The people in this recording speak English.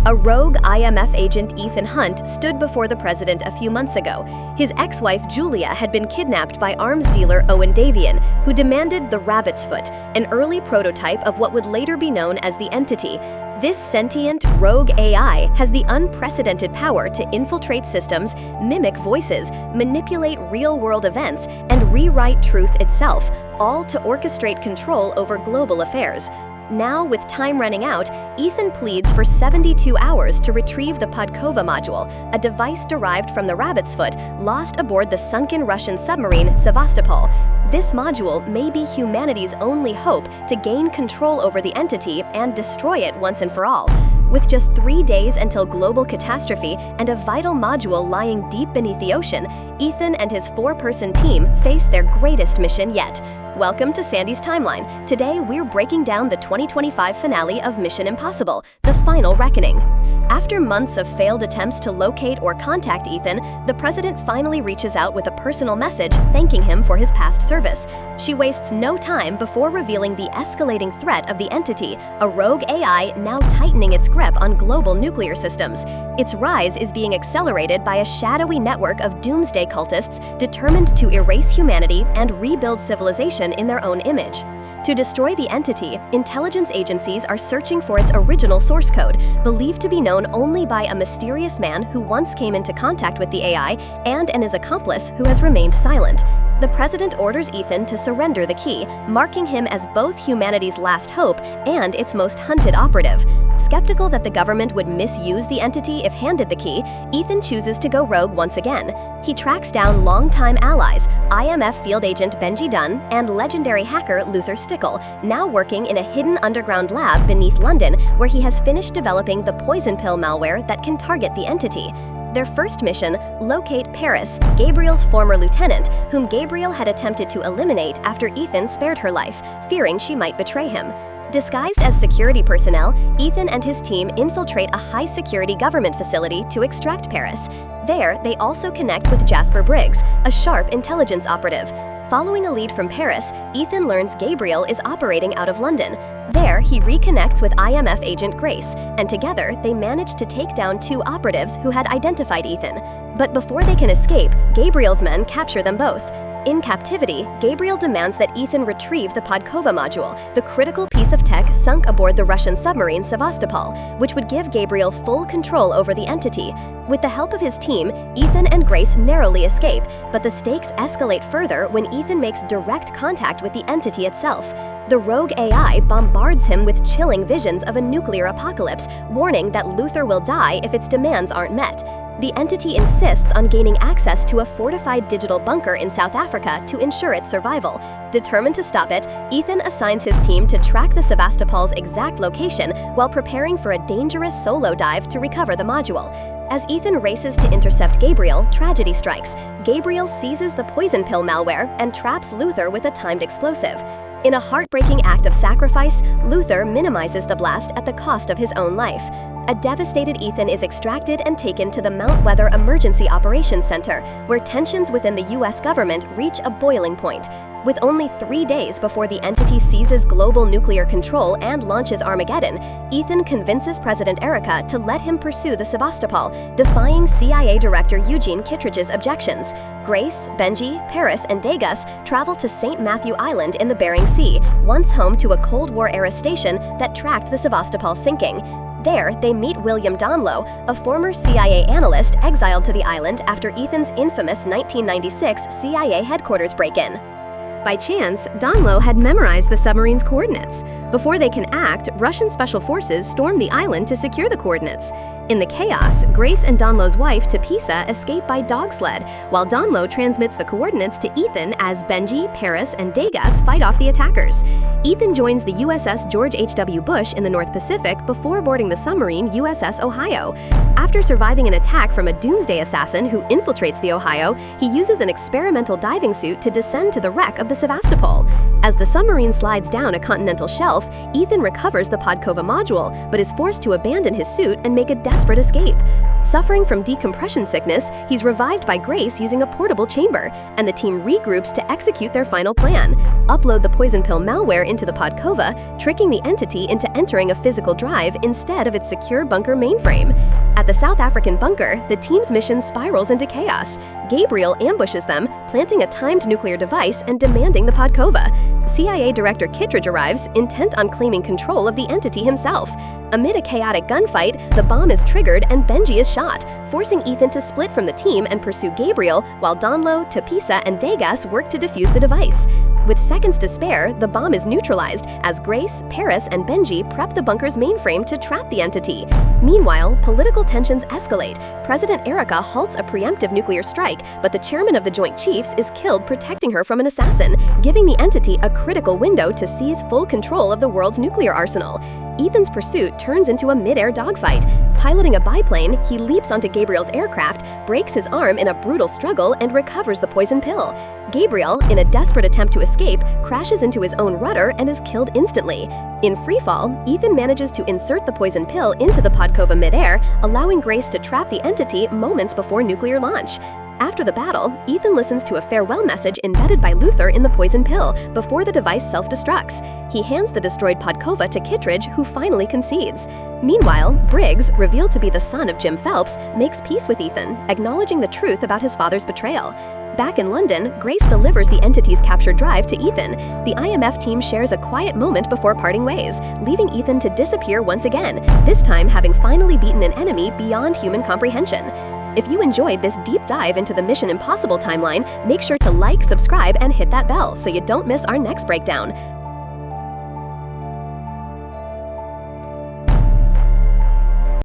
A rogue IMF agent, Ethan Hunt, stood before the president a few months ago. His ex-wife, Julia, had been kidnapped by arms dealer Owen Davian, who demanded the rabbit's foot, an early prototype of what would later be known as the Entity. This sentient, rogue AI has the unprecedented power to infiltrate systems, mimic voices, manipulate real-world events, and rewrite truth itself, all to orchestrate control over global affairs. Now, with time running out, Ethan pleads for 72 hours to retrieve the Podkova module, a device derived from the rabbit's foot lost aboard the sunken Russian submarine Sevastopol. This module may be humanity's only hope to gain control over the Entity and destroy it once and for all. With just 3 days until global catastrophe and a vital module lying deep beneath the ocean, Ethan and his 4-person team face their greatest mission yet. Welcome to Sandy's Timeline. Today, we're breaking down the 2025 finale of Mission Impossible, The Final Reckoning. After months of failed attempts to locate or contact Ethan, the president finally reaches out with a personal message thanking him for his past service. She wastes no time before revealing the escalating threat of the Entity, a rogue AI now tightening its grip on global nuclear systems. Its rise is being accelerated by a shadowy network of doomsday cultists determined to erase humanity and rebuild civilization in their own image. To destroy the Entity, intelligence agencies are searching for its original source code, believed to be known only by a mysterious man who once came into contact with the AI and his accomplice who has remained silent. The president orders Ethan to surrender the key, marking him as both humanity's last hope and its most hunted operative. Skeptical that the government would misuse the Entity if handed the key, Ethan chooses to go rogue once again. He tracks down longtime allies, IMF field agent Benji Dunn and legendary hacker Luther Stickle, now working in a hidden underground lab beneath London where he has finished developing the poison pill malware that can target the Entity. Their first mission, locate Paris, Gabriel's former lieutenant, whom Gabriel had attempted to eliminate after Ethan spared her life, fearing she might betray him. Disguised as security personnel, Ethan and his team infiltrate a high-security government facility to extract Paris. There, they also connect with Jasper Briggs, a sharp intelligence operative. Following a lead from Paris, Ethan learns Gabriel is operating out of London. There, he reconnects with IMF agent Grace, and together they manage to take down 2 operatives who had identified Ethan. But before they can escape, Gabriel's men capture them both. In captivity, Gabriel demands that Ethan retrieve the Podkova module, the critical piece of tech sunk aboard the Russian submarine Sevastopol, which would give Gabriel full control over the Entity. With the help of his team, Ethan and Grace narrowly escape, but the stakes escalate further when Ethan makes direct contact with the Entity itself. The rogue AI bombards him with chilling visions of a nuclear apocalypse, warning that Luther will die if its demands aren't met. The Entity insists on gaining access to a fortified digital bunker in South Africa to ensure its survival. Determined to stop it, Ethan assigns his team to track the Sevastopol's exact location while preparing for a dangerous solo dive to recover the module. As Ethan races to intercept Gabriel, tragedy strikes. Gabriel seizes the poison pill malware and traps Luther with a timed explosive. In a heartbreaking act of sacrifice, Luther minimizes the blast at the cost of his own life. A devastated Ethan is extracted and taken to the Mount Weather Emergency Operations Center, where tensions within the U.S. government reach a boiling point. With only 3 days before the Entity seizes global nuclear control and launches Armageddon, Ethan convinces President Erica to let him pursue the Sevastopol, defying CIA Director Eugene Kittredge's objections. Grace, Benji, Paris, and Degas travel to St. Matthew Island in the Bering Sea, once home to a Cold War-era station that tracked the Sevastopol sinking. There, they meet William Donlow, a former CIA analyst exiled to the island after Ethan's infamous 1996 CIA headquarters break-in. By chance, Donlow had memorized the submarine's coordinates. Before they can act, Russian special forces storm the island to secure the coordinates. In the chaos, Grace and Donlow's wife, Tepisa, escape by dog sled, while Donlow transmits the coordinates to Ethan as Benji, Paris, and Degas fight off the attackers. Ethan joins the USS George H.W. Bush in the North Pacific before boarding the submarine USS Ohio. After surviving an attack from a doomsday assassin who infiltrates the Ohio, he uses an experimental diving suit to descend to the wreck of the Sevastopol. As the submarine slides down a continental shelf, Ethan recovers the Podkova module, but is forced to abandon his suit and make a desperate escape. Suffering from decompression sickness, he's revived by Grace using a portable chamber, and the team regroups to execute their final plan: upload the poison pill malware into the Podkova, tricking the entity into entering a physical drive instead of its secure bunker mainframe. At the South African bunker, the team's mission spirals into chaos. Gabriel ambushes them, planting a timed nuclear device and demanding the Podkova. CIA Director Kittredge arrives, intent on claiming control of the entity himself. Amid a chaotic gunfight, the bomb is triggered and Benji is shot, forcing Ethan to split from the team and pursue Gabriel, while Donlo, Tapisa, and Degas work to defuse the device. With seconds to spare, the bomb is neutralized as Grace, Paris, and Benji prep the bunker's mainframe to trap the entity. Meanwhile, political tensions escalate. President Erica halts a preemptive nuclear strike, but the chairman of the Joint Chiefs is killed protecting her from an assassin, giving the entity a critical window to seize full control of the world's nuclear arsenal. Ethan's pursuit turns into a midair dogfight. Piloting a biplane, he leaps onto Gabriel's aircraft, breaks his arm in a brutal struggle, and recovers the poison pill. Gabriel, in a desperate attempt to escape, crashes into his own rudder and is killed instantly. In freefall, Ethan manages to insert the poison pill into the Podkova midair, allowing Grace to trap the entity moments before nuclear launch. After the battle, Ethan listens to a farewell message embedded by Luther in the poison pill before the device self-destructs. He hands the destroyed Podkova to Kittredge, who finally concedes. Meanwhile, Briggs, revealed to be the son of Jim Phelps, makes peace with Ethan, acknowledging the truth about his father's betrayal. Back in London, Grace delivers the entity's captured drive to Ethan. The IMF team shares a quiet moment before parting ways, leaving Ethan to disappear once again, this time having finally beaten an enemy beyond human comprehension. If you enjoyed this deep dive into the Mission Impossible timeline, make sure to like, subscribe, and hit that bell so you don't miss our next breakdown.